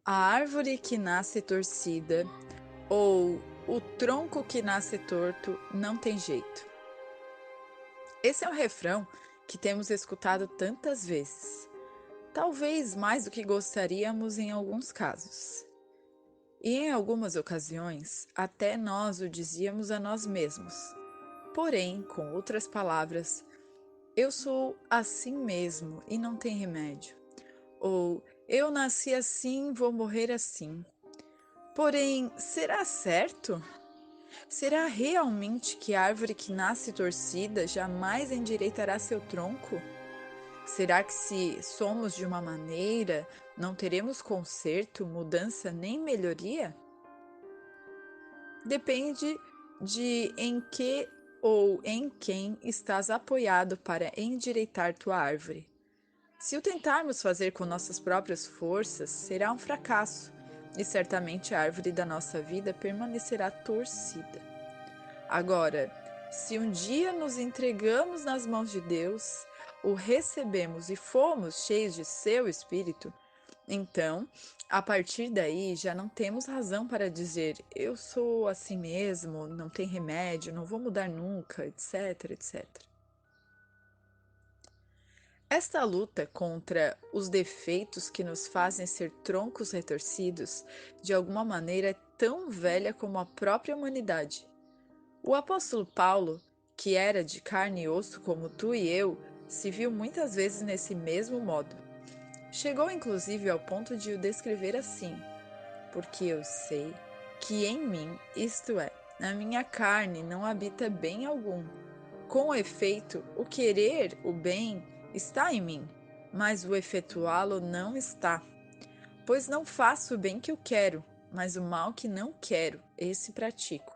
A árvore que nasce torcida ou o tronco que nasce torto não tem jeito. Esse é um refrão que temos escutado tantas vezes, talvez mais do que gostaríamos em alguns casos. E em algumas ocasiões, até nós o dizíamos a nós mesmos. Porém, com outras palavras, eu sou assim mesmo e não tem remédio. Ou eu nasci assim, vou morrer assim. Porém, será certo? Será realmente que a árvore que nasce torcida jamais endireitará seu tronco? Será que se somos de uma maneira, não teremos conserto, mudança nem melhoria? Depende de em que ou em quem estás apoiado para endireitar tua árvore. Se o tentarmos fazer com nossas próprias forças, será um fracasso, e certamente a árvore da nossa vida permanecerá torcida. Agora, se um dia nos entregamos nas mãos de Deus, o recebemos e fomos cheios de seu Espírito, então, a partir daí, já não temos razão para dizer eu sou assim mesmo, não tem remédio, não vou mudar nunca, etc, etc. Esta luta contra os defeitos que nos fazem ser troncos retorcidos, de alguma maneira é tão velha como a própria humanidade. O apóstolo Paulo, que era de carne e osso como tu e eu, se viu muitas vezes nesse mesmo modo. Chegou inclusive ao ponto de o descrever assim: porque eu sei que em mim, isto é, na minha carne, não habita bem algum. Com efeito, o querer o bem está em mim, mas o efetuá-lo não está. Pois não faço o bem que eu quero, mas o mal que não quero, esse pratico.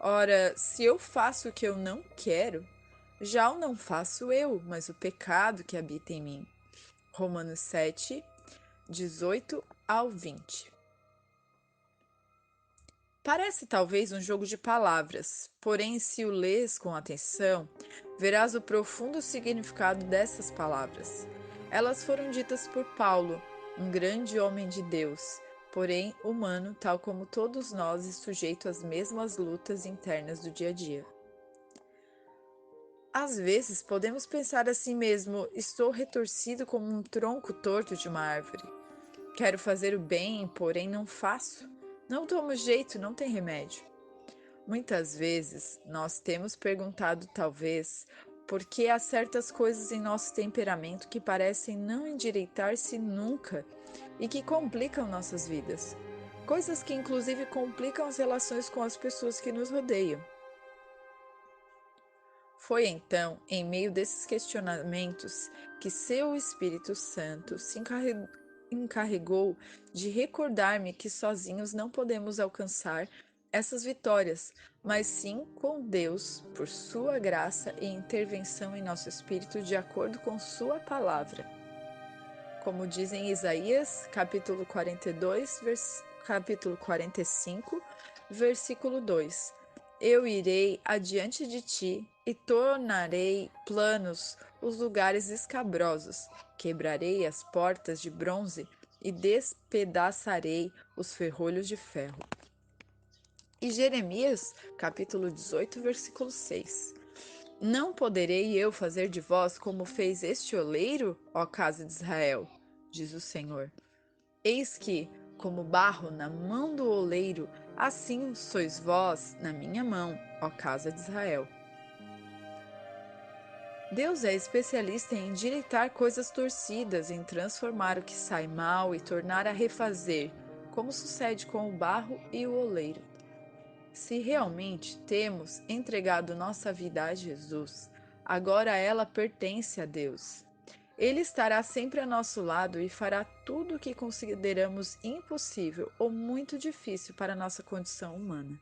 Ora, se eu faço o que eu não quero, já o não faço eu, mas o pecado que habita em mim. Romanos 7, 18 ao 20. Parece talvez um jogo de palavras, porém, se o lês com atenção, verás o profundo significado dessas palavras. Elas foram ditas por Paulo, um grande homem de Deus, porém humano, tal como todos nós e sujeito às mesmas lutas internas do dia a dia. Às vezes podemos pensar assim mesmo: estou retorcido como um tronco torto de uma árvore. Quero fazer o bem, porém não faço. Não tomo jeito, não tem remédio. Muitas vezes nós temos perguntado, talvez, por que há certas coisas em nosso temperamento que parecem não endireitar-se nunca e que complicam nossas vidas. Coisas que, inclusive, complicam as relações com as pessoas que nos rodeiam. Foi então, em meio desses questionamentos, que seu Espírito Santo se encarregou de recordar-me que sozinhos não podemos alcançar essas vitórias, mas sim com Deus, por sua graça e intervenção em nosso espírito, de acordo com sua palavra. Como diz em Isaías, capítulo 42, capítulo 45, versículo 2: Eu irei adiante de ti e tornarei planos os lugares escabrosos, quebrarei as portas de bronze e despedaçarei os ferrolhos de ferro. E Jeremias, capítulo 18, versículo 6: Não poderei eu fazer de vós como fez este oleiro, ó casa de Israel, diz o Senhor. Eis que, como barro na mão do oleiro, assim sois vós na minha mão, ó casa de Israel. Deus é especialista em endireitar coisas torcidas, em transformar o que sai mal e tornar a refazer, como sucede com o barro e o oleiro. Se realmente temos entregado nossa vida a Jesus, agora ela pertence a Deus. Ele estará sempre a nosso lado e fará tudo o que consideramos impossível ou muito difícil para nossa condição humana.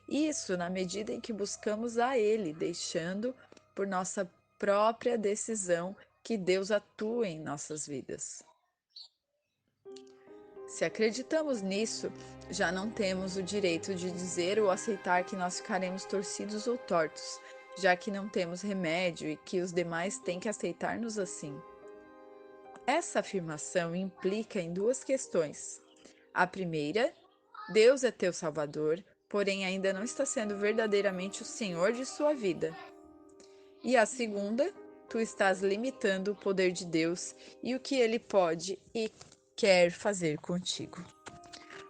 Isso na medida em que buscamos a Ele, deixando, por nossa própria decisão, que Deus atue em nossas vidas. Se acreditamos nisso, já não temos o direito de dizer ou aceitar que nós ficaremos torcidos ou tortos, já que não temos remédio e que os demais têm que aceitar-nos assim. Essa afirmação implica em duas questões. A primeira, Deus é teu Salvador, porém ainda não está sendo verdadeiramente o Senhor de sua vida. E a segunda, tu estás limitando o poder de Deus e o que ele pode e quer fazer contigo.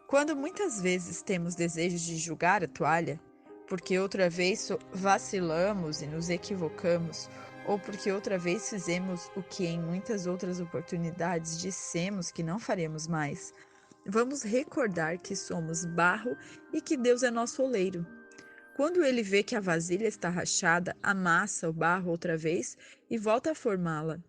Quando muitas vezes temos desejos de jogar a toalha, porque outra vez vacilamos e nos equivocamos, ou porque outra vez fizemos o que em muitas outras oportunidades dissemos que não faremos mais, vamos recordar que somos barro e que Deus é nosso oleiro. Quando ele vê que a vasilha está rachada, amassa o barro outra vez e volta a formá-la.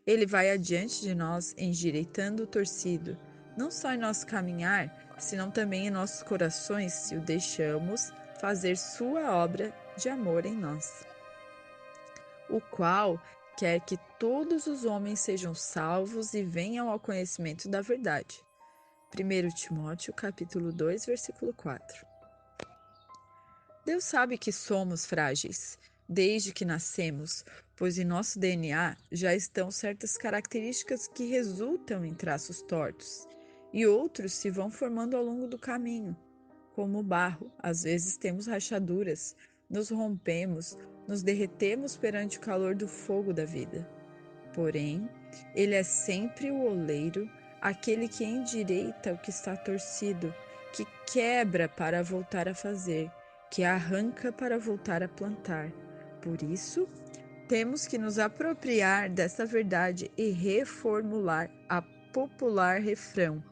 Ele vai adiante de nós, endireitando o torcido, não só em nosso caminhar, senão também em nossos corações, se o deixamos fazer sua obra de amor em nós, o qual quer que todos os homens sejam salvos e venham ao conhecimento da verdade. 1 Timóteo, capítulo 2, versículo 4. Deus sabe que somos frágeis, desde que nascemos, pois em nosso DNA já estão certas características que resultam em traços tortos, e outros se vão formando ao longo do caminho. Como o barro, às vezes temos rachaduras, nos rompemos, nos derretemos perante o calor do fogo da vida. Porém, ele é sempre o oleiro, aquele que endireita o que está torcido, que quebra para voltar a fazer, que arranca para voltar a plantar. Por isso, temos que nos apropriar dessa verdade e reformular a popular refrão: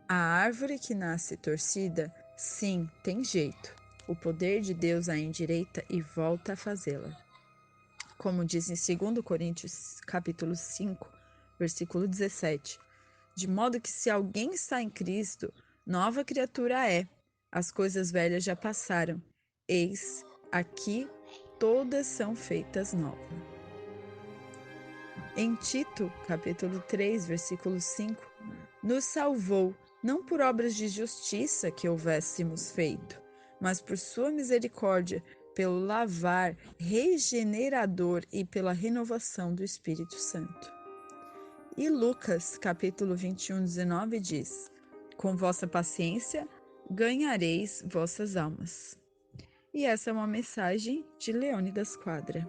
a árvore que nasce torcida, sim, tem jeito. O poder de Deus a endireita e volta a fazê-la. Como diz em 2 Coríntios, capítulo 5, versículo 17. De modo que se alguém está em Cristo, nova criatura é. As coisas velhas já passaram. Eis, aqui todas são feitas novas. Em Tito, capítulo 3, versículo 5, nos salvou, não por obras de justiça que houvéssemos feito, mas por sua misericórdia, pelo lavar regenerador e pela renovação do Espírito Santo. E Lucas, capítulo 21, 19 diz: com vossa paciência ganhareis vossas almas. E essa é uma mensagem de Leônidas Quadra.